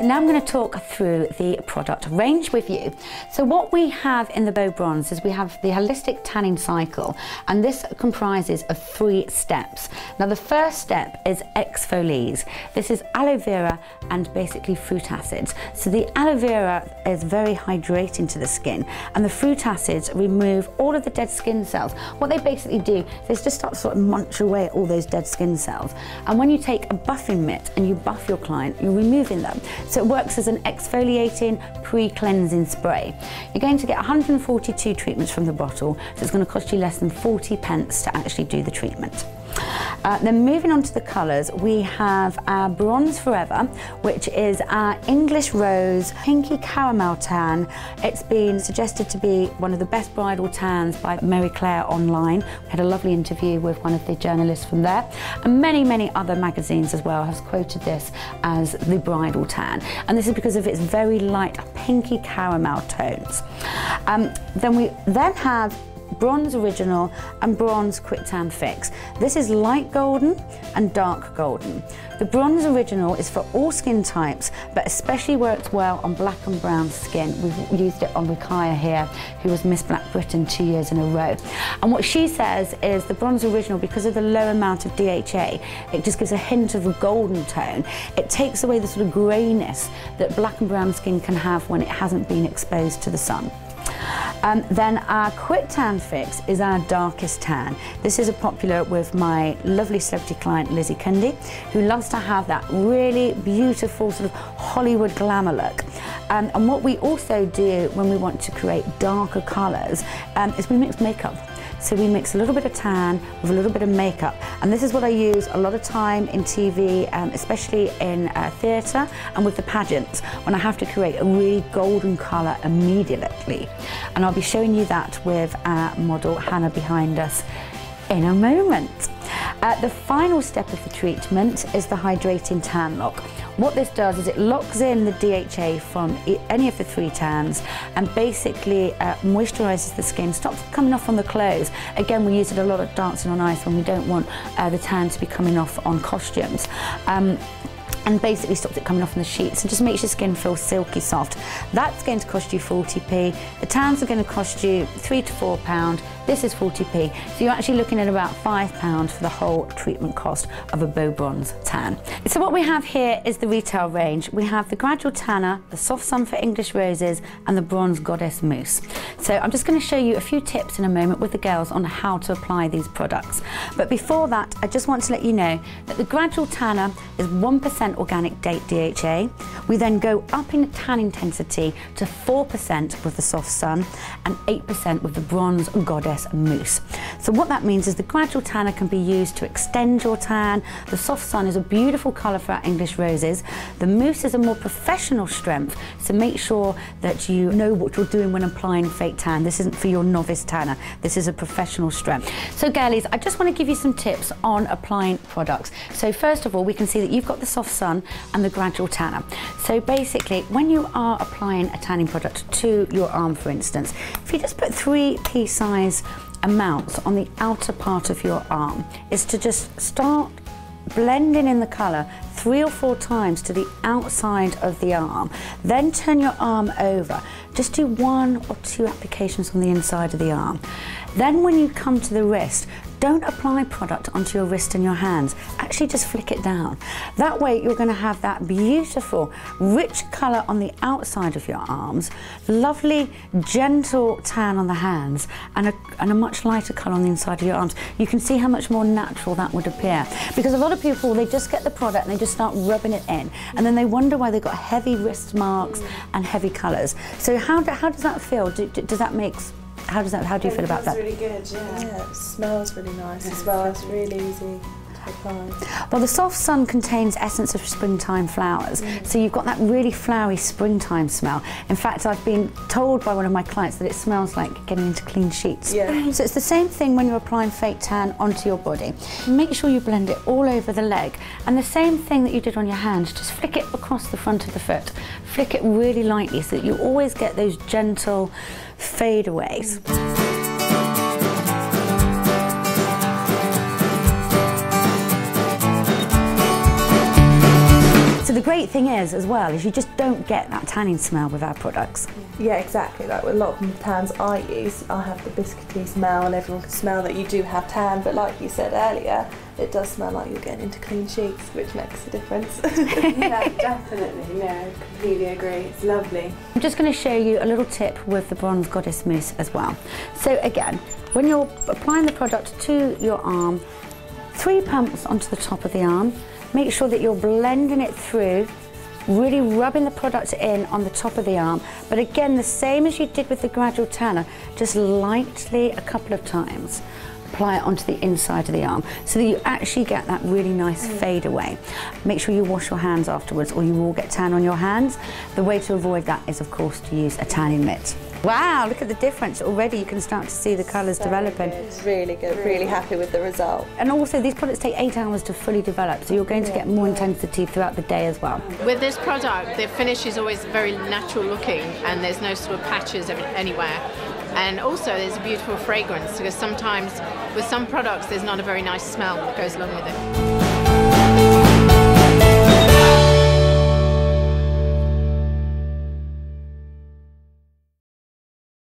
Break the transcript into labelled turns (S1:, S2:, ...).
S1: Now I'm going to talk through the product range with you. So what we have in the BeauBronz is we have the holistic tanning cycle, and this comprises of 3 steps. Now the first step is exfolies. This is aloe vera and basically fruit acids. So the aloe vera is very hydrating to the skin, and the fruit acids remove all of the dead skin cells. What they basically do is just start to sort of munch away at all those dead skin cells. And when you take a buffing mitt and you buff your client, you're removing them. So it works as an exfoliating, pre-cleansing spray. You're going to get 142 treatments from the bottle, so it's going to cost you less than 40 pence to actually do the treatment. Then moving on to the colours, we have our Bronze Forever, which is our English Rose Pinky Caramel Tan. It's been suggested to be one of the best bridal tans by Mary Claire online. We had a lovely interview with one of the journalists from there, and many other magazines as well have quoted this as the bridal tan, and this is because of its very light pinky caramel tones. Then we have Bronze Original and Bronze Quick Tan Fix. This is light golden and dark golden. The Bronze Original is for all skin types, but especially works well on black and brown skin. We've used it on Rikaya here, who was Miss Black Britain 2 years in a row. And what she says is the Bronze Original, because of the low amount of DHA, it just gives a hint of a golden tone. It takes away the sort of greyness that black and brown skin can have when it hasn't been exposed to the sun. Then our Quick Tan Fix is our darkest tan. This is popular with my lovely celebrity client Lizzie Cundy, who loves to have that really beautiful sort of Hollywood glamour look. And what we also do when we want to create darker colours is we mix makeup. So we mix a little bit of tan with a little bit of makeup, and this is what I use a lot of time in TV, especially in theatre and with the pageants, when I have to create a really golden colour immediately. And I'll be showing you that with our model Hannah behind us in a moment. The final step of the treatment is the Hydrating Turnlock. What this does is it locks in the DHA from any of the 3 tans and basically moisturises the skin, stops it coming off on the clothes. Again, we use it a lot of dancing on ice when we don't want the tan to be coming off on costumes. And basically stops it coming off on the sheets and just makes your skin feel silky soft. That's going to cost you 40p. The tans are going to cost you £3 to £4. This is 40p. So you're actually looking at about £5 for the whole treatment cost of a BeauBronz tan. So what we have here is the retail range. We have the Gradual Tanner, the Soft Sun for English Roses, and the Bronze Goddess Mousse. So I'm just going to show you a few tips in a moment with the girls on how to apply these products. But before that, I just want to let you know that the Gradual Tanner is 1% organic date DHA. We then go up in tan intensity to 4% with the Soft Sun and 8% with the Bronze Goddess Mousse. So what that means is the Gradual Tanner can be used to extend your tan. The Soft Sun is a beautiful colour for our English Roses. The Mousse is a more professional strength, so make sure that you know what you're doing when applying fake tan. This isn't for your novice tanner, this is a professional strength. So girlies, I just want to give you some tips on applying products. So first of all, we can see that you've got the Soft Sun and the Gradual Tanner. So basically, when you are applying a tanning product to your arm, for instance, if you just put 3 pea-size amounts on the outer part of your arm, is to just start blending in the colour 3 or 4 times to the outside of the arm. Then turn your arm over. Just do 1 or 2 applications on the inside of the arm. Then when you come to the wrist, don't apply product onto your wrist and your hands. Actually just flick it down. That way you're going to have that beautiful, rich colour on the outside of your arms, lovely, gentle tan on the hands, and a much lighter colour on the inside of your arms. You can see how much more natural that would appear. Because a lot of people, they just get the product and they just start rubbing it in, and then they wonder why they've got heavy wrist marks and heavy colours. So how does that feel? Does that make... How do you feel about that?
S2: It's really good, yeah. It smells really nice as well. It's really easy to apply.
S1: Well, the Soft Sun contains essence of springtime flowers, so you've got that really flowery springtime smell. In fact, I've been told by one of my clients that it smells like getting into clean sheets.
S2: Yeah.
S1: So it's the same thing when you're applying fake tan onto your body. Make sure you blend it all over the leg, and the same thing that you did on your hands, just flick it across the front of the foot. Flick it really lightly so that you always get those gentle fadeaways. So the great thing is, as well, is you just don't get that tanning smell with our products.
S2: Yeah, exactly. Like with a lot of the tans I use, I have the biscuity smell, and everyone can smell that you do have tan. But like you said earlier, it does smell like you're getting into clean sheets, which makes a difference.
S3: Yeah, definitely. Yeah, I completely agree. It's lovely.
S1: I'm just going to show you a little tip with the Bronze Goddess Mousse as well. So again, when you're applying the product to your arm, 3 pumps onto the top of the arm. Make sure that you're blending it through, really rubbing the product in on the top of the arm. But again, the same as you did with the gradual tanner, just lightly a couple of times. Apply it onto the inside of the arm so that you actually get that really nice fade away. Make sure you wash your hands afterwards or you will get tan on your hands. The way to avoid that is, of course, to use a tanning mitt. Wow, look at the difference. Already you can start to see the colours developing.
S2: It's really good, really happy with the result.
S1: And also these products take 8 hours to fully develop, so you're going to get more intensity throughout the day as well.
S4: With this product, the finish is always very natural looking and there's no sort of patches anywhere. And also there's a beautiful fragrance, because sometimes with some products there's not a very nice smell that goes along with it.